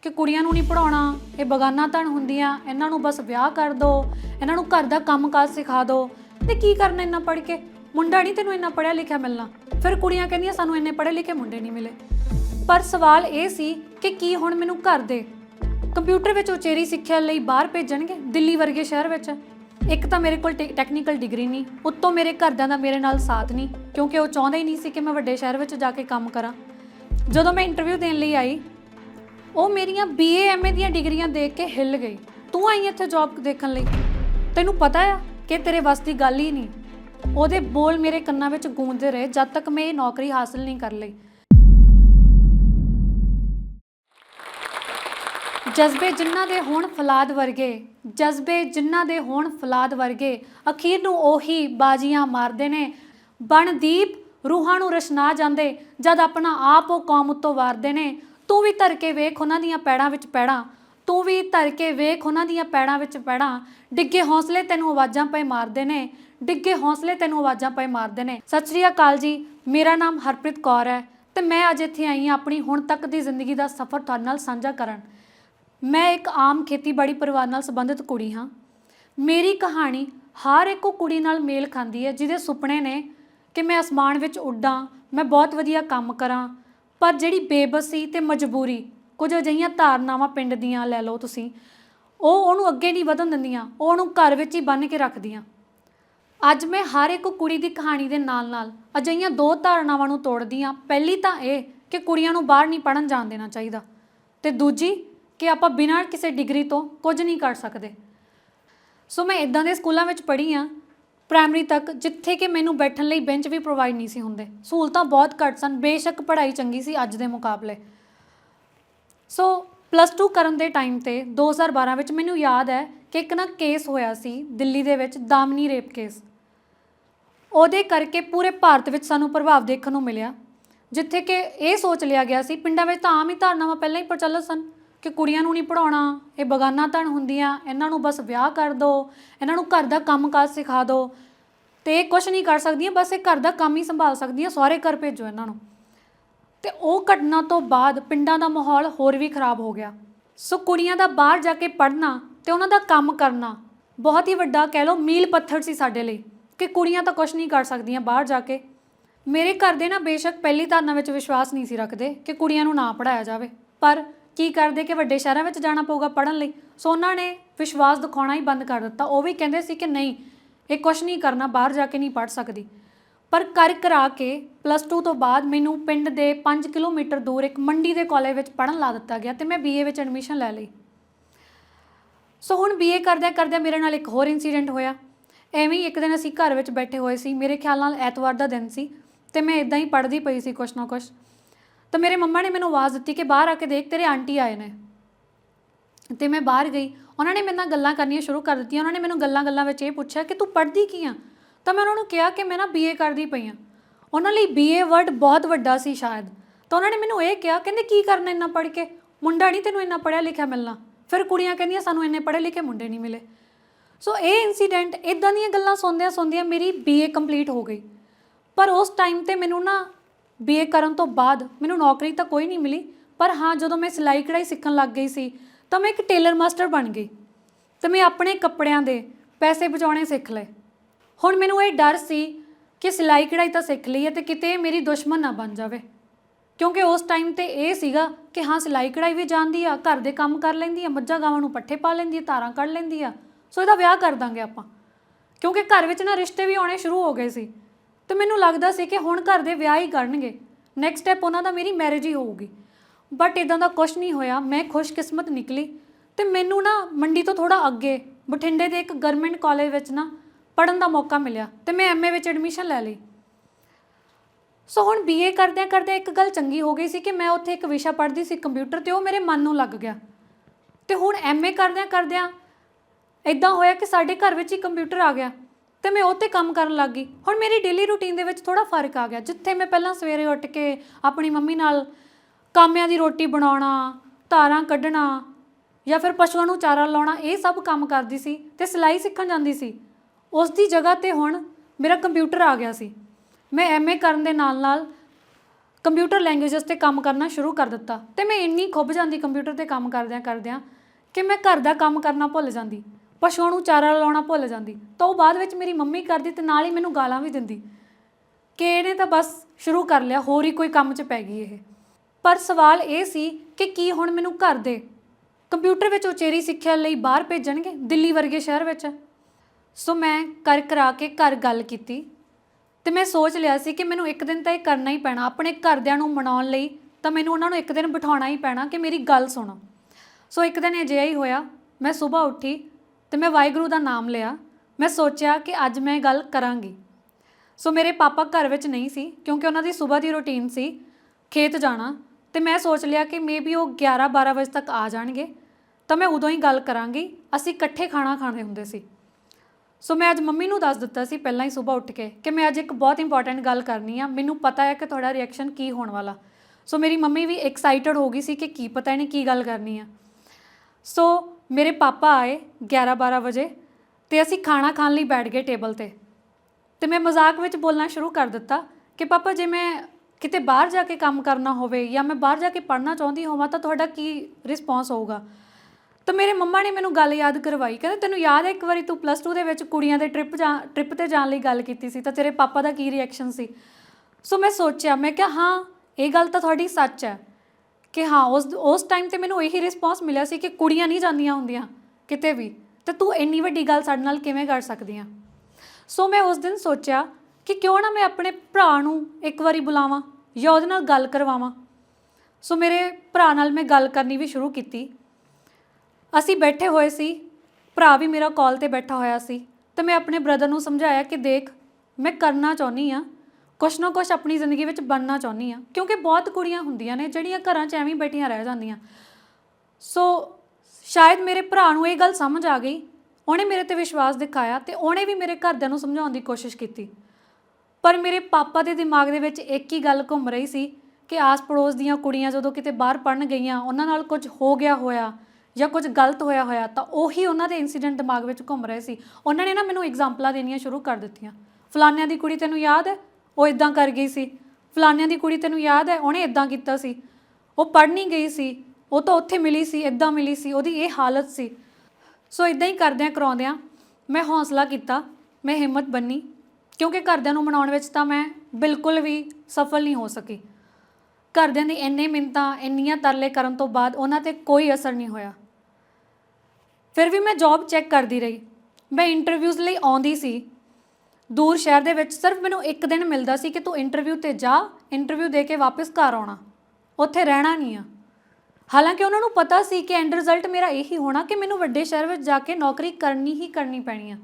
कि कुड़ियां नूं नहीं पढ़ाउणा, ये बगाना धन हुंदियां, इन्हां नूं बस विआह कर दो, इन्हां नूं घर दा काम काज सिखा दो। ते की करना इन्ना पढ़ के? मुंडा नहीं तैनूं इन्ना पढ़िया लिखिया मिलना। फिर कुड़ियां कहंदियां सानूं इन्ने पढ़े लिखे मुंडे नहीं मिले। पर सवाल ये सी कि की हुण मैनूं घर दे कंप्यूटर विच उचेरी सिੱਖਿਆ ਲਈ बाहर भेजणगे दिल्ली वर्गे शहर विच। एक तो मेरे को टैक्नीकल डिग्री नहीं, उत्तों मेरे घरदियां दा मेरे नाल साथ नहीं, क्योंकि वो चाहुंदे ही नहीं सी कि मैं वड्डे शहर विच जाके काम करा। जदों मैं इंटरव्यू देण लई आई, वो मेरियां BA MA ਦੀਆਂ डिग्रियां देख के हिल गई। तू आई इत्थे जॉब देखण लई, तैनूं पता है कि तेरे वस दी गल ही नहीं। ਉਹਦੇ बोल मेरे ਕੰਨਾਂ ਵਿੱਚ गूंजदे रहे जद तक मैं ये नौकरी हासिल नहीं कर लई। जज्बे जिन्हां दे होण फलाद वर्गे, जज्बे जिन्हां दे होण फलाद वर्गे, अखीर नूं ओही बाजियां मारदे ने। बनदीप रूहां नूं रछना जांदे जद अपना आप वो कौम उत्तों वारदे ने। तू भी धर के वेख उन्हां दियां पैड़ां विच पैड़ां, तू भी धर के वेख उन्हां दियां पैड़ां विच पैड़ां। डिग्गे हौसले तैनूं आवाज़ां पए मारदे ने, डिग्गे हौसले तैनूं आवाज़ां पए मारदे ने। सत श्री अकाल जी, मेरा नाम हरप्रीत कौर है ते मैं अज इत्थे आई हां अपनी हुण तक दी जिंदगी दा सफ़र तुहाडे नाल साझा करन। मैं एक आम खेतीबाड़ी परिवार नाल संबंधित कुड़ी हाँ। मेरी कहानी हर एक कुड़ी नाल मेल खांदी है जिहदे सुपने ने कि मैं आसमान विच उड्डां, मैं बहुत वधिया काम करां। पर जिहड़ी बेबसी ते मजबूरी, कुछ अजिहियां धारनावां पिंड दियां लै लो तुसीं, ਉਹਨੂੰ ਅੱਗੇ नहीं ਵਧਣ ਦਿੰਦੀਆਂ, ਉਹਨੂੰ ਘਰ ਵਿੱਚ ਹੀ ਬੰਨ੍ਹ ਕੇ ਰੱਖਦੀਆਂ। ਅੱਜ मैं हर एक कुड़ी ਦੀ कहानी ਦੇ ਨਾਲ-ਨਾਲ ਅਜਿਹੀਆਂ ਦੋ ਧਾਰਨਾਵਾਂ ਨੂੰ ਤੋੜਦੀ ਹਾਂ। ਪਹਿਲੀ ਤਾਂ ਇਹ ਕਿ ਕੁੜੀਆਂ ਨੂੰ ਬਾਹਰ ਨਹੀਂ ਪੜ੍ਹਨ ਜਾਣ ਦੇਣਾ ਚਾਹੀਦਾ, ਤੇ ਦੂਜੀ कि आप बिना किसी डिग्री तो कुछ नहीं कर सकते। सो मैं इदां दे स्कूलों में पढ़ी हाँ प्राइमरी तक, जिथे कि मैनू बैठन लई बेंच भी प्रोवाइड नहीं सी हुंदे। सहूलतां बहुत घट सन, बेशक पढ़ाई चंगी सी अज दे मुकाबले। सो +2 करन दे टाइम ते 2012 विच मैनू याद है कि एक ना केस होया सी दिल्ली दे विच, दामनी रेप केस। ਉਹਦੇ करके पूरे भारत विच सानू प्रभाव देखण नूं मिलिया, जिथे कि ये सोच लिया गया सी, पिंडां विच तां आम ही धारनावां पहलां ही प्रचलित सन कि कुड़ियां नूं नहीं पढ़ाउणा, ये बगाना धन हुंदियां, इन्हां नूं बस विआह कर दो, इन्हां नूं घर दा काम काज सिखा दो, ते ये कुछ नहीं कर सकदियां, बस ये घर दा काम ही संभाल सकदियां, सहुरे घर भेजो इन्हां नूं। ते ਉਹ घटना तो बाद पिंडां दा माहौल होर भी खराब हो गया। सो कुड़ियां दा बाहर जाके पढ़ना ते उन्हां दा काम करना बहुत ही वड्डा कह लो मील पत्थर सी साडे लई कि कुड़ियां तां कुछ नहीं कर सकदियां बाहर जाके। मेरे घर दे ना बेशक पहली धारना विच विश्वास नहीं सी रखदे कि कुड़ियां नूं ना पढ़ाया जावे, पर की करदे कि वड्डे शहरां विच जाना पऊगा पढ़न लई। सो उन्हां ने विश्वास दिखाउणा ही बंद कर दित्ता। वो भी कहंदे सी कि नहीं, ये कुछ नहीं करना, बाहर जाके नहीं पढ़ सकदी। पर कर करा के +2 तो बाद मैनू पिंड दे 5 किलोमीटर दूर एक मंडी के कॉलेज विच पढ़न ला दिता गया ते मैं BA विच एडमिशन लै लई। सो हुण BA करदे करदे मेरे नाल एक होर इंसीडेंट होया। एवें ही एक दिन असीं घर विच बैठे होए सी, मेरे ख्याल नाल ऐतवार दा दिन सी, ते मैं इदां ही पढ़दी पई सी कुछ ना कुछ। तो मेरे मम्मा ने मैनू आवाज़ दी कि बाहर आके देख तेरे आंटी आए ने। तो मैं बाहर गई, उन्होंने मेरे नाल गल्लां करनियां शुरू कर दित्तियां। उन्होंने मैनू गल्लां गल्लां विच ये पुछया कि तू पढ़दी की आ? तो मैं उन्होंने कहा कि मैं ना BA करदी पई हाँ। उन्होंने लिए BA वर्ड बहुत वड्डा सी शायद। तो उन्होंने मैनू ये कहा, कहंदे की करना इन्ना पढ़ के, मुंडा नहीं तैनूं इन्ना पढ़िया लिखिया मिलना। फिर कुड़ियां कहंदियां सानूं इन्ने पढ़े लिखे मुंडे नहीं मिले। सो ये इंसीडेंट इदां दीयां गल्लां सुनदियां सुनदियां मेरी BA कंप्लीट हो गई। पर उस टाइम ते मैनू ना BA करन तो बाद मैनू नौकरी तो कोई नहीं मिली, पर हाँ जदों मैं सिलाई कढ़ाई सीखण लग गई सी तो मैं एक टेलर मास्टर बन गई, तो मैं अपने कपड़ियां दे पैसे बचाउणे सीख लए। हुण मैनू ये डर सी कि सिलाई कढ़ाई तो सीख लई है तो किते मेरी दुश्मन ना बन जावे, क्योंकि उस टाइम ते ये सीगा कि हाँ सिलाई कढ़ाई भी जानदी आ, घर दे काम कर लैंदी आ, मੱਝਾਂ गावां नूं पट्ठे पा लैंदी आ, धारां कढ लैंदी आ, सो इहदा विआह कर दांगे आपां। क्योंकि घर विच ना रिश्ते भी आउणे शुरू हो गए सी, तो मैनू लगदा सी कि हुण घर दे विआह ही करनगे, नैक्सट स्टैप उन्हां दा मेरी मैरिज ही होऊगी। बट इदां दा कुछ नहीं होया। मैं खुशकिस्मत निकली तो मैनू ना मंडी तो थोड़ा अगे बठिंडे दे एक गवर्नमेंट कॉलेज विच ना पढ़न दा मौका मिलिया, तो मैं MA विच एडमिशन लै लई। सो हुण BA करदिआं करदिआं एक गल चंगी हो गई सी कि मैं उत्थे एक विशा पढ़दी सी कंप्यूटर, ते वो मेरे मन नूं लग गया। तो हुण MA करदिआं करदिआं इदां होया कि साडे घर विच ही कंप्यूटर आ गया, तो मैं उत्ते काम करन लग गई। हुण मेरी डेली रूटीन दे विच थोड़ा फर्क आ गया। जिथे मैं पहलां सवेरे उठ के अपनी मम्मी नाल कामिਆਂ दी रोटी बनाउणा, धारां कढणा या फिर पशुआं नूं चारा लाउणा, ये सब काम करदी सी ते सिलाई सीखण जांदी सी। उस दी जगह ते हुण मेरा कंप्यूटर आ गया सी। मैं MA करन दे नाल नाल ਕੰਪਿਊਟਰ ਲੈਂਗੁਏਜਸ 'ਤੇ ਕੰਮ ਕਰਨਾ ਸ਼ੁਰੂ ਕਰ ਦਿੱਤਾ ਅਤੇ ਮੈਂ ਇੰਨੀ ਖੁੱਭ ਜਾਂਦੀ ਕੰਪਿਊਟਰ 'ਤੇ ਕੰਮ ਕਰਦਿਆਂ ਕਿ ਮੈਂ ਘਰ ਦਾ ਕੰਮ ਕਰਨਾ ਭੁੱਲ ਜਾਂਦੀ, ਪਸ਼ੂਆਂ ਨੂੰ ਚਾਰਾ ਲਾਉਣਾ ਭੁੱਲ ਜਾਂਦੀ। ਤਾਂ ਉਹ ਬਾਅਦ ਵਿੱਚ ਮੇਰੀ ਮੰਮੀ ਕਰਦੀ ਅਤੇ ਨਾਲ ਹੀ ਮੈਨੂੰ ਗਾਲਾਂ ਵੀ ਦਿੰਦੀ ਕਿ ਇਹਨੇ ਤਾਂ ਬਸ ਸ਼ੁਰੂ ਕਰ ਲਿਆ, ਹੋਰ ਹੀ ਕੋਈ ਕੰਮ 'ਚ ਪੈ ਗਈ ਇਹ। ਪਰ ਸਵਾਲ ਇਹ ਸੀ ਕਿ ਕੀ ਹੁਣ ਮੈਨੂੰ ਘਰ ਦੇ ਕੰਪਿਊਟਰ ਵਿੱਚ ਉਚੇਰੀ ਸਿੱਖਿਆ ਲਈ ਬਾਹਰ ਭੇਜਣਗੇ, ਦਿੱਲੀ ਵਰਗੇ ਸ਼ਹਿਰ ਵਿੱਚ? ਸੋ ਮੈਂ ਕਰ ਕਰਾ ਕੇ ਘਰ ਗੱਲ ਕੀਤੀ ਅਤੇ ਮੈਂ ਸੋਚ ਲਿਆ ਸੀ ਕਿ ਮੈਨੂੰ ਇੱਕ ਦਿਨ ਤਾਂ ਇਹ ਕਰਨਾ ਹੀ ਪੈਣਾ। ਆਪਣੇ ਘਰਦਿਆਂ ਨੂੰ ਮਨਾਉਣ ਲਈ ਤਾਂ ਮੈਨੂੰ ਉਹਨਾਂ ਨੂੰ ਇੱਕ ਦਿਨ ਬਿਠਾਉਣਾ ਹੀ ਪੈਣਾ ਕਿ ਮੇਰੀ ਗੱਲ ਸੁਣੋ। ਸੋ ਇੱਕ ਦਿਨ ਅਜਿਹਾ ਹੀ ਹੋਇਆ, ਮੈਂ ਸੁਬਾਹ ਉੱਠੀ ਅਤੇ ਮੈਂ ਵਾਹਿਗੁਰੂ ਦਾ ਨਾਮ ਲਿਆ। ਮੈਂ ਸੋਚਿਆ ਕਿ ਅੱਜ ਮੈਂ ਗੱਲ ਕਰਾਂਗੀ। ਸੋ ਮੇਰੇ ਪਾਪਾ ਘਰ ਵਿੱਚ ਨਹੀਂ ਸੀ ਕਿਉਂਕਿ ਉਹਨਾਂ ਦੀ ਸੁਬਾਹ ਦੀ ਰੂਟੀਨ ਸੀ ਖੇਤ ਜਾਣਾ, ਅਤੇ ਮੈਂ ਸੋਚ ਲਿਆ ਕਿ ਮੇਬੀ ਉਹ 11-12 ਵਜੇ ਤੱਕ ਆ ਜਾਣਗੇ ਤਾਂ ਮੈਂ ਉਦੋਂ ਹੀ ਗੱਲ ਕਰਾਂਗੀ। ਅਸੀਂ ਇਕੱਠੇ ਖਾਣਾ ਖਾਂਦੇ ਹੁੰਦੇ ਸੀ। ਸੋ ਮੈਂ ਅੱਜ ਮੰਮੀ ਨੂੰ ਦੱਸ ਦਿੱਤਾ ਸੀ ਪਹਿਲਾਂ ਹੀ ਸੁਬਾਹ ਉੱਠ ਕੇ ਕਿ ਮੈਂ ਅੱਜ ਇੱਕ ਬਹੁਤ ਇੰਪੋਰਟੈਂਟ ਗੱਲ ਕਰਨੀ ਆ, ਮੈਨੂੰ ਪਤਾ ਹੈ ਕਿ ਤੁਹਾਡਾ ਰਿਐਕਸ਼ਨ ਕੀ ਹੋਣ ਵਾਲਾ। ਸੋ ਮੇਰੀ ਮੰਮੀ ਵੀ ਐਕਸਾਈਟਡ ਹੋ ਗਈ ਸੀ ਕਿ ਕੀ ਪਤਾ ਇਹਨੇ ਕੀ ਗੱਲ ਕਰਨੀ ਆ। ਸੋ ਮੇਰੇ ਪਾਪਾ ਆਏ 11-12 ਵਜੇ ਅਤੇ ਅਸੀਂ ਖਾਣਾ ਖਾਣ ਲਈ ਬੈਠ ਗਏ ਟੇਬਲ 'ਤੇ। ਅਤੇ ਮੈਂ ਮਜ਼ਾਕ ਵਿੱਚ ਬੋਲਣਾ ਸ਼ੁਰੂ ਕਰ ਦਿੱਤਾ ਕਿ ਪਾਪਾ ਜੇ ਮੈਂ ਕਿਤੇ ਬਾਹਰ ਜਾ ਕੇ ਕੰਮ ਕਰਨਾ ਹੋਵੇ ਜਾਂ ਮੈਂ ਬਾਹਰ ਜਾ ਕੇ ਪੜ੍ਹਨਾ ਚਾਹੁੰਦੀ ਹੋਵਾਂ ਤਾਂ ਤੁਹਾਡਾ ਕੀ ਰਿਸਪੌਂਸ ਹੋਊਗਾ? ਤਾਂ ਮੇਰੇ ਮੰਮਾ ਨੇ ਮੈਨੂੰ ਗੱਲ ਯਾਦ ਕਰਵਾਈ, ਕਹਿੰਦੇ ਤੈਨੂੰ ਯਾਦ ਹੈ ਇੱਕ ਵਾਰੀ ਤੂੰ +2 ਦੇ ਵਿੱਚ ਕੁੜੀਆਂ ਦੇ ਟ੍ਰਿਪ 'ਤੇ ਜਾਣ ਲਈ ਗੱਲ ਕੀਤੀ ਸੀ ਤਾਂ ਤੇਰੇ ਪਾਪਾ ਦਾ ਕੀ ਰਿਐਕਸ਼ਨ ਸੀ? ਸੋ ਮੈਂ ਸੋਚਿਆ, ਮੈਂ ਕਿਹਾ ਹਾਂ ਇਹ ਗੱਲ ਤਾਂ ਤੁਹਾਡੀ ਸੱਚ ਹੈ ਕਿ ਹਾਂ ਉਸ ਟਾਈਮ 'ਤੇ ਮੈਨੂੰ ਇਹੀ ਰਿਸਪੌਂਸ ਮਿਲਿਆ ਸੀ ਕਿ ਕੁੜੀਆਂ ਨਹੀਂ ਜਾਂਦੀਆਂ ਹੁੰਦੀਆਂ ਕਿਤੇ ਵੀ, ਅਤੇ ਤੂੰ ਇੰਨੀ ਵੱਡੀ ਗੱਲ ਸਾਡੇ ਨਾਲ ਕਿਵੇਂ ਕਰ ਸਕਦੀ ਆ? ਸੋ ਮੈਂ ਉਸ ਦਿਨ ਸੋਚਿਆ ਕਿ ਕਿਉਂ ਨਾ ਮੈਂ ਆਪਣੇ ਭਰਾ ਨੂੰ ਇੱਕ ਵਾਰੀ ਬੁਲਾਵਾਂ ਜਾਂ ਉਹਦੇ ਨਾਲ ਗੱਲ ਕਰਵਾਵਾਂ। ਸੋ ਮੇਰੇ ਭਰਾ ਨਾਲ ਮੈਂ ਗੱਲ ਕਰਨੀ ਵੀ ਸ਼ੁਰੂ ਕੀਤੀ। ਅਸੀਂ ਬੈਠੇ ਹੋਏ ਸੀ, ਭਰਾ ਵੀ ਮੇਰਾ ਕਾਲ 'ਤੇ ਬੈਠਾ ਹੋਇਆ ਸੀ, ਅਤੇ ਮੈਂ ਆਪਣੇ ਬ੍ਰਦਰ ਨੂੰ ਸਮਝਾਇਆ ਕਿ ਦੇਖ ਮੈਂ ਕਰਨਾ ਚਾਹੁੰਦੀ ਹਾਂ, ਕੁਛ ਨਾ ਕੁਛ ਆਪਣੀ ਜ਼ਿੰਦਗੀ ਵਿੱਚ ਬਣਨਾ ਚਾਹੁੰਦੀ ਹਾਂ, ਕਿਉਂਕਿ ਬਹੁਤ ਕੁੜੀਆਂ ਹੁੰਦੀਆਂ ਨੇ ਜਿਹੜੀਆਂ ਘਰਾਂ 'ਚ ਐਵੇਂ ਬੈਠੀਆਂ ਰਹਿ ਜਾਂਦੀਆਂ। ਸੋ ਸ਼ਾਇਦ ਮੇਰੇ ਭਰਾ ਨੂੰ ਇਹ ਗੱਲ ਸਮਝ ਆ ਗਈ, ਉਹਨੇ ਮੇਰੇ 'ਤੇ ਵਿਸ਼ਵਾਸ ਦਿਖਾਇਆ ਅਤੇ ਉਹਨੇ ਵੀ ਮੇਰੇ ਘਰਦਿਆਂ ਨੂੰ ਸਮਝਾਉਣ ਦੀ ਕੋਸ਼ਿਸ਼ ਕੀਤੀ। ਪਰ ਮੇਰੇ ਪਾਪਾ ਦੇ ਦਿਮਾਗ ਦੇ ਵਿੱਚ ਇੱਕ ਹੀ ਗੱਲ ਘੁੰਮ ਰਹੀ ਸੀ ਕਿ ਆਸ ਪੜੋਸ ਦੀਆਂ ਕੁੜੀਆਂ ਜਦੋਂ ਕਿਤੇ ਬਾਹਰ ਪੜ੍ਹਨ ਗਈਆਂ, ਉਹਨਾਂ ਨਾਲ ਕੁਝ ਹੋ ਗਿਆ ਹੋਇਆ ਜਾਂ ਕੁਝ ਗਲਤ ਹੋਇਆ ਤਾਂ ਉਹੀ ਉਹਨਾਂ ਦੇ ਇੰਸੀਡੈਂਟ ਦਿਮਾਗ ਵਿੱਚ ਘੁੰਮ ਰਹੇ ਸੀ। ਉਹਨਾਂ ਨੇ ਨਾ ਮੈਨੂੰ ਐਗਜ਼ਾਮਪਲਾਂ ਦੇਣੀਆਂ ਸ਼ੁਰੂ ਕਰ ਦਿੱਤੀਆਂ। ਫਲਾਨਿਆਂ ਦੀ ਕੁੜੀ ਤੈਨੂੰ ਯਾਦ ਹੈ, ਉਹ ਇੱਦਾਂ ਕਰ ਗਈ ਸੀ। ਫਲਾਨਿਆਂ ਦੀ ਕੁੜੀ ਤੈਨੂੰ ਯਾਦ ਹੈ, ਉਹਨੇ ਇੱਦਾਂ ਕੀਤਾ ਸੀ। ਉਹ ਪੜ੍ਹ ਨਹੀਂ ਗਈ ਸੀ, ਉਹ ਤਾਂ ਉੱਥੇ ਮਿਲੀ ਸੀ, ਇੱਦਾਂ ਮਿਲੀ ਸੀ, ਉਹਦੀ ਇਹ ਹਾਲਤ ਸੀ। ਸੋ ਇੱਦਾਂ ਹੀ ਕਰਦਿਆਂ ਕਰਾਉਂਦਿਆਂ ਮੈਂ ਹੌਸਲਾ ਕੀਤਾ, ਮੈਂ ਹਿੰਮਤ ਬੰਨੀ, ਕਿਉਂਕਿ ਘਰਦਿਆਂ ਨੂੰ ਮਨਾਉਣ ਵਿੱਚ ਤਾਂ ਮੈਂ ਬਿਲਕੁਲ ਵੀ ਸਫਲ ਨਹੀਂ ਹੋ ਸਕੀ। ਘਰਦਿਆਂ ਦੀ ਇੰਨੇ ਮਿੰਨਤਾਂ, ਇੰਨੀਆਂ ਤਰਲੇ ਕਰਨ ਤੋਂ ਬਾਅਦ ਉਹਨਾਂ 'ਤੇ ਕੋਈ ਅਸਰ ਨਹੀਂ ਹੋਇਆ। ਫਿਰ ਵੀ ਮੈਂ ਜੋਬ ਚੈੱਕ ਕਰਦੀ ਰਹੀ। ਮੈਂ ਇੰਟਰਵਿਊਜ਼ ਲਈ ਆਉਂਦੀ ਸੀ ਦੂਰ ਸ਼ਹਿਰ ਦੇ ਵਿੱਚ, ਸਿਰਫ ਮੈਨੂੰ ਇੱਕ ਦਿਨ ਮਿਲਦਾ ਸੀ ਕਿ ਤੂੰ ਇੰਟਰਵਿਊ 'ਤੇ ਜਾ, ਇੰਟਰਵਿਊ ਦੇ ਕੇ ਵਾਪਸ ਘਰ ਆਉਣਾ, ਉੱਥੇ ਰਹਿਣਾ ਨਹੀਂ ਆ। ਹਾਲਾਂਕਿ ਉਹਨਾਂ ਨੂੰ ਪਤਾ ਸੀ ਕਿ ਐਂਡ ਰਿਜ਼ਲਟ ਮੇਰਾ ਇਹੀ ਹੋਣਾ ਕਿ ਮੈਨੂੰ ਵੱਡੇ ਸ਼ਹਿਰ ਵਿੱਚ ਜਾ ਕੇ ਨੌਕਰੀ ਕਰਨੀ ਹੀ ਕਰਨੀ ਪੈਣੀ ਆ।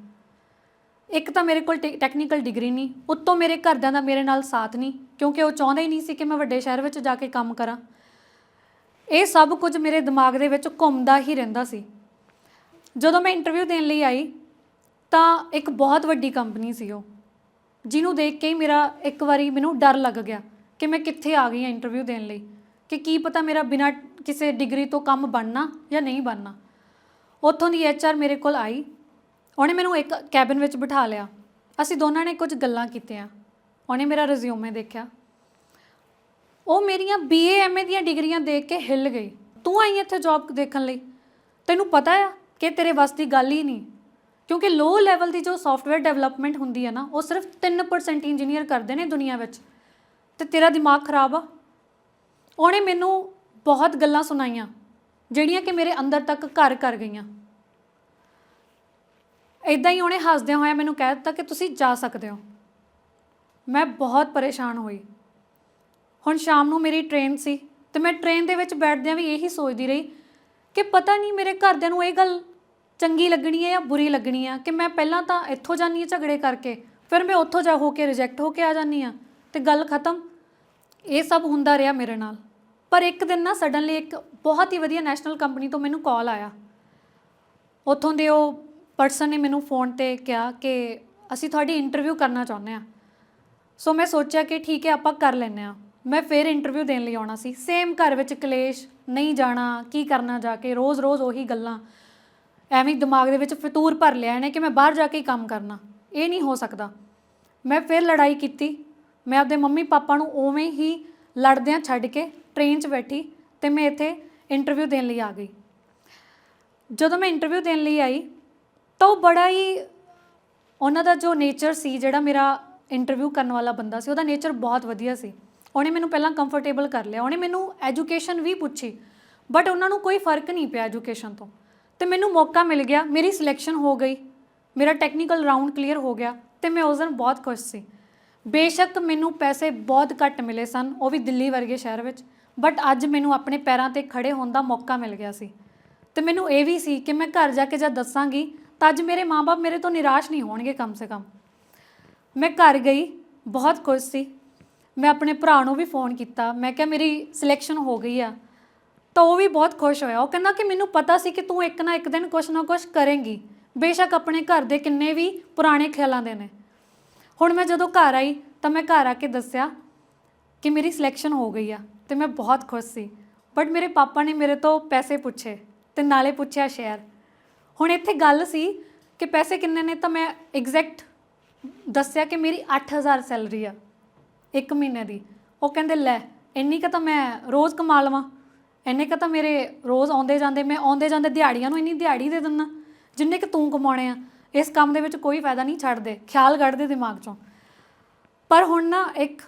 ਇੱਕ ਤਾਂ ਮੇਰੇ ਕੋਲ ਟੈਕਨੀਕਲ ਡਿਗਰੀ ਨਹੀਂ, ਉੱਤੋਂ ਮੇਰੇ ਘਰਦਿਆਂ ਦਾ ਮੇਰੇ ਨਾਲ ਸਾਥ ਨਹੀਂ, ਕਿਉਂਕਿ ਉਹ ਚਾਹੁੰਦੇ ਹੀ ਨਹੀਂ ਸੀ ਕਿ ਮੈਂ ਵੱਡੇ ਸ਼ਹਿਰ ਵਿੱਚ ਜਾ ਕੇ ਕੰਮ ਕਰਾਂ। ਇਹ ਸਭ ਕੁਝ ਮੇਰੇ ਦਿਮਾਗ ਦੇ ਵਿੱਚ ਘੁੰਮਦਾ ਹੀ ਰਹਿੰਦਾ ਸੀ। ਜਦੋਂ ਮੈਂ ਇੰਟਰਵਿਊ ਦੇਣ ਲਈ ਆਈ ਤਾਂ ਇੱਕ ਬਹੁਤ ਵੱਡੀ ਕੰਪਨੀ ਸੀ ਉਹ, ਜਿਹਨੂੰ ਦੇਖ ਕੇ ਹੀ ਮੇਰਾ ਇੱਕ ਵਾਰੀ ਮੈਨੂੰ ਡਰ ਲੱਗ ਗਿਆ ਕਿ ਮੈਂ ਕਿੱਥੇ ਆ ਗਈ ਹਾਂ ਇੰਟਰਵਿਊ ਦੇਣ ਲਈ, ਕਿ ਕੀ ਪਤਾ ਮੇਰਾ ਬਿਨਾਂ ਕਿਸੇ ਡਿਗਰੀ ਤੋਂ ਕੰਮ ਬਣਨਾ ਜਾਂ ਨਹੀਂ ਬਣਨਾ। ਉੱਥੋਂ ਦੀ HR ਮੇਰੇ ਕੋਲ ਆਈ, ਉਹਨੇ ਮੈਨੂੰ ਇੱਕ ਕੈਬਿਨ ਵਿੱਚ ਬਿਠਾ ਲਿਆ। ਅਸੀਂ ਦੋਨਾਂ ਨੇ ਕੁਝ ਗੱਲਾਂ ਕੀਤੀਆਂ। ਉਹਨੇ ਮੇਰਾ ਰਿਜ਼ਿਊਮੇ ਦੇਖਿਆ, ਉਹ ਮੇਰੀਆਂ BA MA ਦੀਆਂ ਡਿਗਰੀਆਂ ਦੇਖ ਕੇ ਹਿੱਲ ਗਈ। ਤੂੰ ਆਈ ਇੱਥੇ ਜੋਬ ਦੇਖਣ ਲਈ, ਤੈਨੂੰ ਪਤਾ ਆ ਕਿ ਤੇਰੇ ਵੱਸ ਦੀ ਗੱਲ ਹੀ ਨਹੀਂ, ਕਿਉਂਕਿ ਲੋ ਲੈਵਲ ਦੀ ਜੋ ਸੋਫਟਵੇਅਰ ਡਿਵੈਲਪਮੈਂਟ ਹੁੰਦੀ ਹੈ ਨਾ, ਉਹ ਸਿਰਫ 3% ਇੰਜੀਨੀਅਰ ਕਰਦੇ ਨੇ ਦੁਨੀਆ ਵਿੱਚ, ਅਤੇ ਤੇਰਾ ਦਿਮਾਗ ਖਰਾਬ ਆ। ਉਹਨੇ ਮੈਨੂੰ ਬਹੁਤ ਗੱਲਾਂ ਸੁਣਾਈਆਂ ਜਿਹੜੀਆਂ ਕਿ ਮੇਰੇ ਅੰਦਰ ਤੱਕ ਘਰ ਕਰ ਗਈਆਂ। ਇੱਦਾਂ ਹੀ ਉਹਨੇ ਹੱਸਦਿਆਂ ਹੋਇਆਂ ਮੈਨੂੰ ਕਹਿ ਦਿੱਤਾ ਕਿ ਤੁਸੀਂ ਜਾ ਸਕਦੇ ਹੋ। ਮੈਂ ਬਹੁਤ ਪਰੇਸ਼ਾਨ ਹੋਈ। ਹੁਣ ਸ਼ਾਮ ਨੂੰ ਮੇਰੀ ਟ੍ਰੇਨ ਸੀ ਅਤੇ ਮੈਂ ਟ੍ਰੇਨ ਦੇ ਵਿੱਚ ਬੈਠਦਿਆਂ ਵੀ ਇਹੀ ਸੋਚਦੀ ਰਹੀ ਕਿ ਪਤਾ ਨਹੀਂ ਮੇਰੇ ਘਰਦਿਆਂ ਨੂੰ ਇਹ ਗੱਲ ਚੰਗੀ ਲੱਗਣੀ ਹੈ ਜਾਂ ਬੁਰੀ ਲੱਗਣੀ ਆ ਕਿ ਮੈਂ ਪਹਿਲਾਂ ਤਾਂ ਇੱਥੋਂ ਜਾਂਦੀ ਹਾਂ ਝਗੜੇ ਕਰਕੇ, ਫਿਰ ਮੈਂ ਉੱਥੋਂ ਜਾ ਹੋ ਕੇ ਰਿਜੈਕਟ ਹੋ ਕੇ ਆ ਜਾਂਦੀ ਹਾਂ ਅਤੇ ਗੱਲ ਖਤਮ। ਇਹ ਸਭ ਹੁੰਦਾ ਰਿਹਾ ਮੇਰੇ ਨਾਲ। ਪਰ ਇੱਕ ਦਿਨ ਨਾ ਸਡਨਲੀ ਇੱਕ ਬਹੁਤ ਹੀ ਵਧੀਆ ਨੈਸ਼ਨਲ ਕੰਪਨੀ ਤੋਂ ਮੈਨੂੰ ਕਾਲ ਆਇਆ। ਉੱਥੋਂ ਦੇ ਉਹ ਪਰਸਨ ਨੇ ਮੈਨੂੰ ਫੋਨ 'ਤੇ ਕਿਹਾ ਕਿ ਅਸੀਂ ਤੁਹਾਡੀ ਇੰਟਰਵਿਊ ਕਰਨਾ ਚਾਹੁੰਦੇ ਹਾਂ। ਸੋ ਮੈਂ ਸੋਚਿਆ ਕਿ ਠੀਕ ਹੈ ਆਪਾਂ ਕਰ ਲੈਂਦੇ ਹਾਂ। ਮੈਂ ਫਿਰ ਇੰਟਰਵਿਊ ਦੇਣ ਲਈ ਆਉਣਾ ਸੀ, ਸੇਮ ਘਰ ਵਿੱਚ ਕਲੇਸ਼, ਨਹੀਂ ਜਾਣਾ, ਕੀ ਕਰਨਾ ਜਾ ਕੇ, ਰੋਜ਼ ਉਹੀ ਗੱਲਾਂ, ਐਵੇਂ ਦਿਮਾਗ ਦੇ ਵਿੱਚ ਫਤੂਰ ਭਰ ਲਿਆ ਇਹਨੇ ਕਿ ਮੈਂ ਬਾਹਰ ਜਾ ਕੇ ਹੀ ਕੰਮ ਕਰਨਾ। ਇਹ ਨਹੀਂ ਹੋ ਸਕਦਾ। ਮੈਂ ਫਿਰ ਲੜਾਈ ਕੀਤੀ। ਮੈਂ ਆਪਦੇ ਮੰਮੀ ਪਾਪਾ ਨੂੰ ਉਵੇਂ ਹੀ ਲੜਦਿਆਂ ਛੱਡ ਕੇ ਟ੍ਰੇਨ 'ਚ ਬੈਠੀ ਅਤੇ ਮੈਂ ਇੱਥੇ ਇੰਟਰਵਿਊ ਦੇਣ ਲਈ ਆ ਗਈ। ਜਦੋਂ ਮੈਂ ਇੰਟਰਵਿਊ ਦੇਣ ਲਈ ਆਈ ਤਾਂ ਉਹ ਬੜਾ ਹੀ ਉਹਨਾਂ ਦਾ ਜੋ ਨੇਚਰ ਸੀ, ਜਿਹੜਾ ਮੇਰਾ ਇੰਟਰਵਿਊ ਕਰਨ ਵਾਲਾ ਬੰਦਾ ਸੀ, ਉਹਦਾ ਨੇਚਰ ਬਹੁਤ ਵਧੀਆ ਸੀ। ਉਹਨੇ ਮੈਨੂੰ ਪਹਿਲਾਂ ਕੰਫਰਟੇਬਲ ਕਰ ਲਿਆ। ਉਹਨੇ ਮੈਨੂੰ ਐਜੂਕੇਸ਼ਨ ਵੀ ਪੁੱਛੀ, ਬਟ ਉਹਨਾਂ ਨੂੰ ਕੋਈ ਫ਼ਰਕ ਨਹੀਂ ਪਿਆ ਐਜੂਕੇਸ਼ਨ ਤੋਂ, ਅਤੇ ਮੈਨੂੰ ਮੌਕਾ ਮਿਲ ਗਿਆ। ਮੇਰੀ ਸਿਲੈਕਸ਼ਨ ਹੋ ਗਈ, ਮੇਰਾ ਟੈਕਨੀਕਲ ਰਾਊਂਡ ਕਲੀਅਰ ਹੋ ਗਿਆ ਅਤੇ ਮੈਂ ਉਸ ਦਿਨ ਬਹੁਤ ਖੁਸ਼ ਸੀ। ਬੇਸ਼ੱਕ ਮੈਨੂੰ ਪੈਸੇ ਬਹੁਤ ਘੱਟ ਮਿਲੇ ਸਨ, ਉਹ ਵੀ ਦਿੱਲੀ ਵਰਗੇ ਸ਼ਹਿਰ ਵਿੱਚ, ਬਟ ਅੱਜ ਮੈਨੂੰ ਆਪਣੇ ਪੈਰਾਂ 'ਤੇ ਖੜ੍ਹੇ ਹੋਣ ਦਾ ਮੌਕਾ ਮਿਲ ਗਿਆ ਸੀ। ਅਤੇ ਮੈਨੂੰ ਇਹ ਵੀ ਸੀ ਕਿ ਮੈਂ ਘਰ ਜਾ ਕੇ ਜਦ ਦੱਸਾਂਗੀ ਤਾਂ ਅੱਜ ਮੇਰੇ ਮਾਂ-ਬਾਪ ਮੇਰੇ ਤੋਂ ਨਿਰਾਸ਼ ਨਹੀਂ ਹੋਣਗੇ ਕਮ ਸੇ ਕਮ। ਮੈਂ ਘਰ ਗਈ, ਬਹੁਤ ਖੁਸ਼ ਸੀ। ਮੈਂ ਆਪਣੇ ਭਰਾ ਨੂੰ ਵੀ ਫ਼ੋਨ ਕੀਤਾ, ਮੈਂ ਕਿਹਾ ਮੇਰੀ ਸਿਲੈਕਸ਼ਨ ਹੋ ਗਈ ਆ, ਤਾਂ ਉਹ ਵੀ ਬਹੁਤ ਖੁਸ਼ ਹੋਇਆ। ਉਹ ਕਹਿੰਦਾ ਕਿ ਮੈਨੂੰ ਪਤਾ ਸੀ ਕਿ ਤੂੰ ਇੱਕ ਨਾ ਇੱਕ ਦਿਨ ਕੁਛ ਨਾ ਕੁਛ ਕਰੇਂਗੀ, ਬੇਸ਼ੱਕ ਆਪਣੇ ਘਰ ਦੇ ਕਿੰਨੇ ਵੀ ਪੁਰਾਣੇ ਖਿਆਲਾਂ ਦੇ ਨੇ। ਹੁਣ ਮੈਂ ਜਦੋਂ ਘਰ ਆਈ ਤਾਂ ਮੈਂ ਘਰ ਆ ਕੇ ਦੱਸਿਆ ਕਿ ਮੇਰੀ ਸਿਲੈਕਸ਼ਨ ਹੋ ਗਈ ਆ ਅਤੇ ਮੈਂ ਬਹੁਤ ਖੁਸ਼ ਸੀ। ਬਟ ਮੇਰੇ ਪਾਪਾ ਨੇ ਮੇਰੇ ਤੋਂ ਪੈਸੇ ਪੁੱਛੇ ਅਤੇ ਨਾਲੇ ਪੁੱਛਿਆ ਸ਼ਹਿਰ। ਹੁਣ ਇੱਥੇ ਗੱਲ ਸੀ ਕਿ ਪੈਸੇ ਕਿੰਨੇ ਨੇ, ਤਾਂ ਮੈਂ ਐਗਜ਼ੈਕਟ ਦੱਸਿਆ ਕਿ ਮੇਰੀ 8000 ਸੈਲਰੀ ਆ 1 ਮਹੀਨੇ ਦੀ। ਉਹ ਕਹਿੰਦੇ ਲੈ ਇੰਨੀ ਕੁ ਤਾਂ ਮੈਂ ਰੋਜ਼ ਕਮਾ ਲਵਾਂ, ਇੰਨੇ ਕੁ ਤਾਂ ਮੇਰੇ ਰੋਜ਼ ਆਉਂਦੇ ਜਾਂਦੇ ਦਿਹਾੜੀਆਂ ਨੂੰ ਇੰਨੀ ਦਿਹਾੜੀ ਦੇ ਦਿੰਦਾ ਜਿੰਨੇ ਕੁ ਤੂੰ ਕਮਾਉਣੇ ਆ। ਇਸ ਕੰਮ ਦੇ ਵਿੱਚ ਕੋਈ ਫਾਇਦਾ ਨਹੀਂ, ਛੱਡ ਦੇ, ਖਿਆਲ ਕੱਢ ਦੇ ਦਿਮਾਗ 'ਚੋਂ। ਪਰ ਹੁਣ ਨਾ ਇੱਕ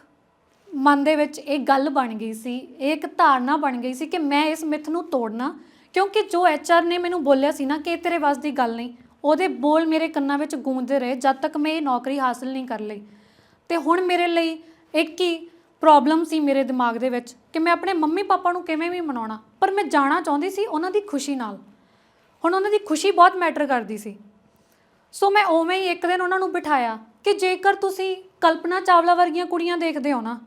ਮਨ ਦੇ ਵਿੱਚ ਇਹ ਗੱਲ ਬਣ ਗਈ ਸੀ, ਇਹ ਇੱਕ ਧਾਰਨਾ ਬਣ ਗਈ ਸੀ ਕਿ ਮੈਂ ਇਸ ਮਿੱਥ ਨੂੰ ਤੋੜਨਾ, ਕਿਉਂਕਿ ਜੋ HR ਨੇ ਮੈਨੂੰ ਬੋਲਿਆ ਸੀ ਨਾ ਕਿ ਇਹ ਤੇਰੇ ਵੱਸ ਦੀ ਗੱਲ ਨਹੀਂ, ਉਹਦੇ ਬੋਲ ਮੇਰੇ ਕੰਨਾਂ ਵਿੱਚ ਗੂੰਜਦੇ ਰਹੇ ਜਦ ਤੱਕ ਮੈਂ ਇਹ ਨੌਕਰੀ ਹਾਸਿਲ ਨਹੀਂ ਕਰ ਲਈ। ਅਤੇ ਹੁਣ ਮੇਰੇ ਲਈ ਇੱਕ ਹੀ ਪ੍ਰੋਬਲਮ ਸੀ ਮੇਰੇ ਦਿਮਾਗ ਦੇ ਵਿੱਚ ਕਿ ਮੈਂ ਆਪਣੇ ਮੰਮੀ ਪਾਪਾ ਨੂੰ ਕਿਵੇਂ ਵੀ ਮਨਾਉਣਾ, ਪਰ ਮੈਂ ਜਾਣਾ ਚਾਹੁੰਦੀ ਸੀ ਉਹਨਾਂ ਦੀ ਖੁਸ਼ੀ ਨਾਲ। ਹੁਣ ਉਹਨਾਂ ਦੀ ਖੁਸ਼ੀ ਬਹੁਤ ਮੈਟਰ ਕਰਦੀ ਸੀ। ਸੋ ਮੈਂ ਉਵੇਂ ਹੀ ਇੱਕ ਦਿਨ ਉਹਨਾਂ ਨੂੰ ਬਿਠਾਇਆ ਕਿ ਜੇਕਰ ਤੁਸੀਂ ਕਲਪਨਾ ਚਾਵਲਾ ਵਰਗੀਆਂ ਕੁੜੀਆਂ ਦੇਖਦੇ ਹੋ ਨਾ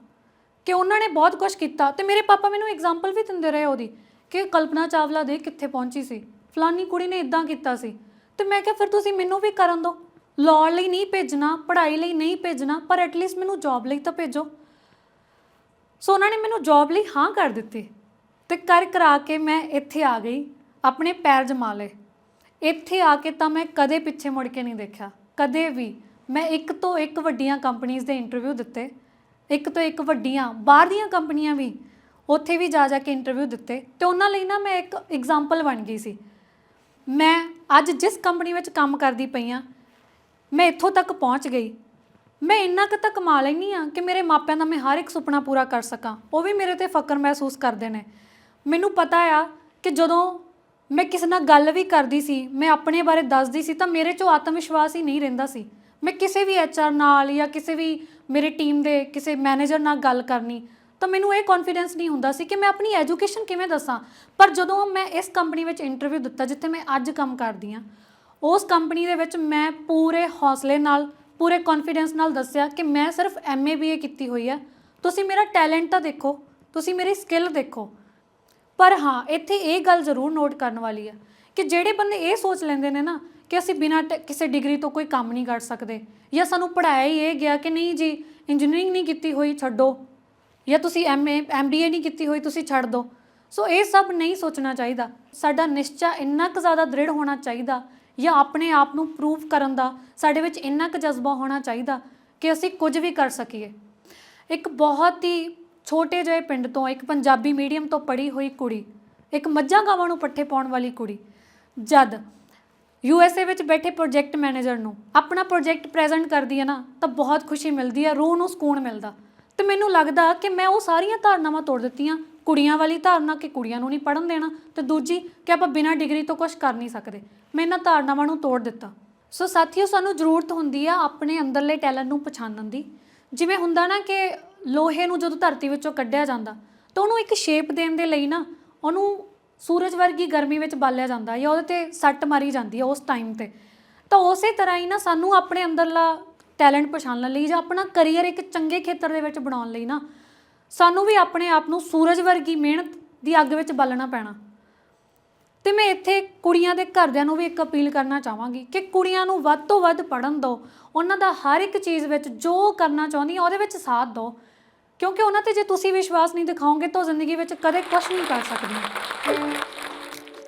ਕਿ ਉਹਨਾਂ ਨੇ ਬਹੁਤ ਕੁਛ ਕੀਤਾ, ਅਤੇ ਮੇਰੇ ਪਾਪਾ ਮੈਨੂੰ ਐਗਜ਼ਾਮਪਲ ਵੀ ਦਿੰਦੇ ਰਹੇ ਉਹਦੀ ਕਿ ਕਲਪਨਾ ਚਾਵਲਾ ਦੇ ਕਿੱਥੇ ਪਹੁੰਚੀ ਸੀ, ਫਲਾਨੀ ਕੁੜੀ ਨੇ ਇੱਦਾਂ ਕੀਤਾ ਸੀ। ਅਤੇ ਮੈਂ ਕਿਹਾ ਫਿਰ ਤੁਸੀਂ ਮੈਨੂੰ ਵੀ ਕਰਨ ਦਿਓ, ਲਾਅ ਲਈ ਨਹੀਂ ਭੇਜਣਾ, ਪੜ੍ਹਾਈ ਲਈ ਨਹੀਂ ਭੇਜਣਾ, ਪਰ ਐਟਲੀਸਟ ਮੈਨੂੰ ਜੋਬ ਲਈ ਤਾਂ ਭੇਜੋ। ਸੋ ਉਹਨਾਂ ਨੇ ਮੈਨੂੰ ਜੋਬ ਲਈ ਹਾਂ ਕਰ ਦਿੱਤੀ ਅਤੇ ਕਰਾ ਕੇ ਮੈਂ ਇੱਥੇ ਆ ਗਈ, ਆਪਣੇ ਪੈਰ ਜਮਾ ਲਏ। ਇੱਥੇ ਆ ਕੇ ਤਾਂ ਮੈਂ ਕਦੇ ਪਿੱਛੇ ਮੁੜ ਕੇ ਨਹੀਂ ਦੇਖਿਆ, ਕਦੇ ਵੀ। ਮੈਂ ਇੱਕ ਤੋਂ ਇੱਕ ਵੱਡੀਆਂ ਕੰਪਨੀਜ਼ ਦੇ ਇੰਟਰਵਿਊ ਦਿੱਤੇ, ਇੱਕ ਤੋਂ ਇੱਕ ਵੱਡੀਆਂ ਬਾਹਰ ਦੀਆਂ ਕੰਪਨੀਆਂ ਵੀ, ਉੱਥੇ ਵੀ ਜਾ ਕੇ ਇੰਟਰਵਿਊ ਦਿੱਤੇ, ਅਤੇ ਉਹਨਾਂ ਲਈ ਨਾ ਮੈਂ ਇੱਕ ਐਗਜ਼ਾਮਪਲ ਬਣ ਗਈ ਸੀ। ਮੈਂ ਅੱਜ ਜਿਸ ਕੰਪਨੀ ਵਿੱਚ ਕੰਮ ਕਰਦੀ ਪਈ ਹਾਂ, ਮੈਂ ਇੱਥੋਂ ਤੱਕ ਪਹੁੰਚ ਗਈ। ਮੈਂ ਇੰਨਾ ਕੁ ਤਾਂ ਕਮਾ ਲੈਂਦੀ ਹਾਂ ਕਿ ਮੇਰੇ ਮਾਪਿਆਂ ਦਾ ਮੈਂ ਹਰ ਇੱਕ ਸੁਪਨਾ ਪੂਰਾ ਕਰ ਸਕਾਂ, ਉਹ ਵੀ ਮੇਰੇ 'ਤੇ ਫਖਰ ਮਹਿਸੂਸ ਕਰਦੇ ਨੇ। ਮੈਨੂੰ ਪਤਾ ਆ ਕਿ ਜਦੋਂ ਮੈਂ ਕਿਸੇ ਨਾਲ ਗੱਲ ਵੀ ਕਰਦੀ ਸੀ, ਮੈਂ ਆਪਣੇ ਬਾਰੇ ਦੱਸਦੀ ਸੀ, ਤਾਂ ਮੇਰੇ 'ਚੋਂ ਆਤਮ ਵਿਸ਼ਵਾਸ ਹੀ ਨਹੀਂ ਰਹਿੰਦਾ ਸੀ। ਮੈਂ ਕਿਸੇ ਵੀ HR ਨਾਲ ਜਾਂ ਕਿਸੇ ਵੀ ਮੇਰੇ ਟੀਮ ਦੇ ਕਿਸੇ ਮੈਨੇਜਰ ਨਾਲ ਗੱਲ ਕਰਨੀ, ਤਾਂ ਮੈਨੂੰ ਇਹ ਕੌਨਫੀਡੈਂਸ ਨਹੀਂ ਹੁੰਦਾ ਸੀ ਕਿ ਮੈਂ ਆਪਣੀ ਐਜੂਕੇਸ਼ਨ ਕਿਵੇਂ ਦੱਸਾਂ। ਪਰ ਜਦੋਂ ਮੈਂ ਇਸ ਕੰਪਨੀ ਵਿੱਚ ਇੰਟਰਵਿਊ ਦਿੱਤਾ ਜਿੱਥੇ ਮੈਂ ਅੱਜ ਕੰਮ ਕਰਦੀ ਹਾਂ, ਉਸ ਕੰਪਨੀ ਦੇ ਵਿੱਚ ਮੈਂ ਪੂਰੇ ਹੌਸਲੇ ਨਾਲ, ਪੂਰੇ ਕੌਨਫੀਡੈਂਸ ਨਾਲ ਦੱਸਿਆ ਕਿ ਮੈਂ ਸਿਰਫ MA BA ਕੀਤੀ ਹੋਈ ਹੈ, ਤੁਸੀਂ ਮੇਰਾ ਟੈਲੈਂਟ ਤਾਂ ਦੇਖੋ, ਤੁਸੀਂ ਮੇਰੀ ਸਕਿੱਲ ਦੇਖੋ। ਪਰ ਹਾਂ, ਇੱਥੇ ਇਹ ਗੱਲ ਜ਼ਰੂਰ ਨੋਟ ਕਰਨ ਵਾਲੀ ਹੈ ਕਿ ਜਿਹੜੇ ਬੰਦੇ ਇਹ ਸੋਚ ਲੈਂਦੇ ਨੇ ਨਾ ਕਿ ਅਸੀਂ ਬਿਨਾਂ ਕਿਸੇ ਡਿਗਰੀ ਤੋਂ ਕੋਈ ਕੰਮ ਨਹੀਂ ਕਰ ਸਕਦੇ, ਜਾਂ ਸਾਨੂੰ ਪੜ੍ਹਾਇਆ ਹੀ ਇਹ ਗਿਆ ਕਿ ਨਹੀਂ ਜੀ ਇੰਜੀਨੀਅਰਿੰਗ ਨਹੀਂ ਕੀਤੀ ਹੋਈ ਛੱਡੋ, ਜਾਂ ਤੁਸੀਂ MBA ਨਹੀਂ ਕੀਤੀ ਹੋਈ ਤੁਸੀਂ ਛੱਡ ਦਿਓ। ਸੋ ਇਹ ਸਭ ਨਹੀਂ ਸੋਚਣਾ ਚਾਹੀਦਾ। ਸਾਡਾ ਨਿਸ਼ਚਾ ਇੰਨਾ ਕੁ ਜ਼ਿਆਦਾ ਦ੍ਰਿੜ ਹੋਣਾ ਚਾਹੀਦਾ, ਜਾਂ ਆਪਣੇ ਆਪ ਨੂੰ ਪ੍ਰੂਵ ਕਰਨ ਦਾ ਸਾਡੇ ਵਿੱਚ ਇੰਨਾ ਕੁ ਜਜ਼ਬਾ ਹੋਣਾ ਚਾਹੀਦਾ ਕਿ ਅਸੀਂ ਕੁਝ ਵੀ ਕਰ ਸਕੀਏ। ਇੱਕ ਬਹੁਤ ਹੀ ਛੋਟੇ ਜਿਹੇ ਪਿੰਡ ਤੋਂ, ਇੱਕ ਪੰਜਾਬੀ ਮੀਡੀਅਮ ਤੋਂ ਪੜ੍ਹੀ ਹੋਈ ਕੁੜੀ, ਇੱਕ ਮੱਝਾਂ ਗਾਵਾਂ ਨੂੰ ਪੱਠੇ ਪਾਉਣ ਵਾਲੀ ਕੁੜੀ, ਜਦ USA ਵਿੱਚ ਬੈਠੇ ਪ੍ਰੋਜੈਕਟ ਮੈਨੇਜਰ ਨੂੰ ਆਪਣਾ ਪ੍ਰੋਜੈਕਟ ਪ੍ਰੈਜ਼ੈਂਟ ਕਰਦੀ ਹੈ ਨਾ, ਤਾਂ ਬਹੁਤ ਖੁਸ਼ੀ ਮਿਲਦੀ ਹੈ, ਰੂਹ ਨੂੰ ਸਕੂਨ ਮਿਲਦਾ। ਅਤੇ ਮੈਨੂੰ ਲੱਗਦਾ ਕਿ ਮੈਂ ਉਹ ਸਾਰੀਆਂ ਧਾਰਨਾਵਾਂ ਤੋੜ ਦਿੱਤੀਆਂ। ਕੁੜੀਆਂ ਵਾਲੀ ਧਾਰਨਾ ਕਿ ਕੁੜੀਆਂ ਨੂੰ ਨਹੀਂ ਪੜ੍ਹਨ ਦੇਣਾ, ਅਤੇ ਦੂਜੀ ਕਿ ਆਪਾਂ ਬਿਨਾਂ ਡਿਗਰੀ ਤੋਂ ਕੁਛ ਕਰ ਨਹੀਂ ਸਕਦੇ, ਮੈਂ ਇਹਨਾਂ ਧਾਰਨਾਵਾਂ ਨੂੰ ਤੋੜ ਦਿੱਤਾ। ਸੋ ਸਾਥੀਓ, ਸਾਨੂੰ ਜ਼ਰੂਰਤ ਹੁੰਦੀ ਆ ਆਪਣੇ ਅੰਦਰਲੇ ਟੈਲੈਂਟ ਨੂੰ ਪਛਾਣਨ ਦੀ। ਜਿਵੇਂ ਹੁੰਦਾ ਨਾ ਕਿ ਲੋਹੇ ਨੂੰ ਜਦੋਂ ਧਰਤੀ ਵਿੱਚੋਂ ਕੱਢਿਆ ਜਾਂਦਾ ਤਾਂ ਉਹਨੂੰ ਇੱਕ ਸ਼ੇਪ ਦੇਣ ਦੇ ਲਈ ਨਾ ਉਹਨੂੰ ਸੂਰਜ ਵਰਗੀ ਗਰਮੀ ਵਿੱਚ ਬਾਲਿਆ ਜਾਂਦਾ, ਜਾਂ ਉਹਦੇ 'ਤੇ ਸੱਟ ਮਾਰੀ ਜਾਂਦੀ ਹੈ ਉਸ ਟਾਈਮ 'ਤੇ। ਤਾਂ ਉਸੇ ਤਰ੍ਹਾਂ ਹੀ ਨਾ ਸਾਨੂੰ ਆਪਣੇ ਅੰਦਰਲਾ ਟੈਲੈਂਟ ਪਛਾਣਨ ਲਈ ਜਾਂ ਆਪਣਾ ਕਰੀਅਰ ਇੱਕ ਚੰਗੇ ਖੇਤਰ ਦੇ ਵਿੱਚ ਬਣਾਉਣ ਲਈ ਨਾ ਸਾਨੂੰ ਵੀ ਆਪਣੇ ਆਪ ਨੂੰ ਸੂਰਜ ਵਰਗੀ ਮਿਹਨਤ ਦੀ ਅੱਗ ਵਿੱਚ ਬਾਲਣਾ ਪੈਣਾ। ਅਤੇ ਮੈਂ ਇੱਥੇ ਕੁੜੀਆਂ ਦੇ ਘਰਦਿਆਂ ਨੂੰ ਵੀ ਇੱਕ ਅਪੀਲ ਕਰਨਾ ਚਾਹਾਂਗੀ ਕਿ ਕੁੜੀਆਂ ਨੂੰ ਵੱਧ ਤੋਂ ਵੱਧ ਪੜ੍ਹਨ ਦਿਓ, ਉਹਨਾਂ ਦਾ ਹਰ ਇੱਕ ਚੀਜ਼ ਵਿੱਚ ਜੋ ਕਰਨਾ ਚਾਹੁੰਦੀਆਂ ਉਹਦੇ ਵਿੱਚ ਸਾਥ ਦਿਓ, ਕਿਉਂਕਿ ਉਹਨਾਂ 'ਤੇ ਜੇ ਤੁਸੀਂ ਵਿਸ਼ਵਾਸ ਨਹੀਂ ਦਿਖਾਓਗੇ ਤਾਂ ਜ਼ਿੰਦਗੀ ਵਿੱਚ ਕਦੇ ਕੁਛ ਨਹੀਂ ਕਰ ਸਕਦੀਆਂ।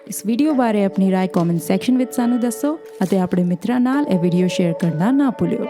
ਇਸ ਵੀਡੀਓ ਬਾਰੇ ਆਪਣੀ ਰਾਏ ਕਮੈਂਟ ਸੈਕਸ਼ਨ ਵਿੱਚ ਸਾਨੂੰ ਦੱਸੋ ਅਤੇ ਆਪਣੇ ਮਿੱਤਰਾਂ ਨਾਲ ਇਹ ਵੀਡੀਓ ਸ਼ੇਅਰ ਕਰਨਾ ਨਾ ਭੁੱਲਿਓ।